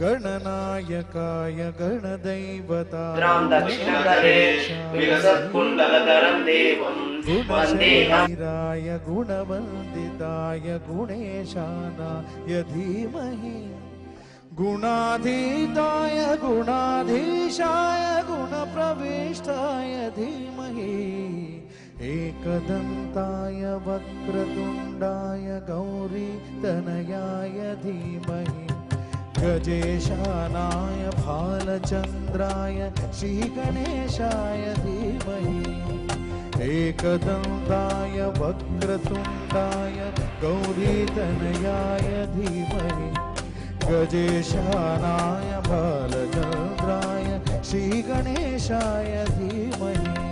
गणनायकाय गणदैवताय गुणशरीराय गुणवन्दिताय गुणेशानाय धीमहि गुणाधीताय गुणाधीशाय गुणप्रविष्टाय धीमहि एकदन्ताय वक्रतुण्डाय गौरीतनयाय धीमहि गजेशानाय भालचन्द्राय श्रीगणेशाय धीमहि एकदन्ताय वक्रतुण्डाय गौरीतनयाय धीमहि गजेशानाय भालचन्द्राय श्रीगणेशाय धीमहि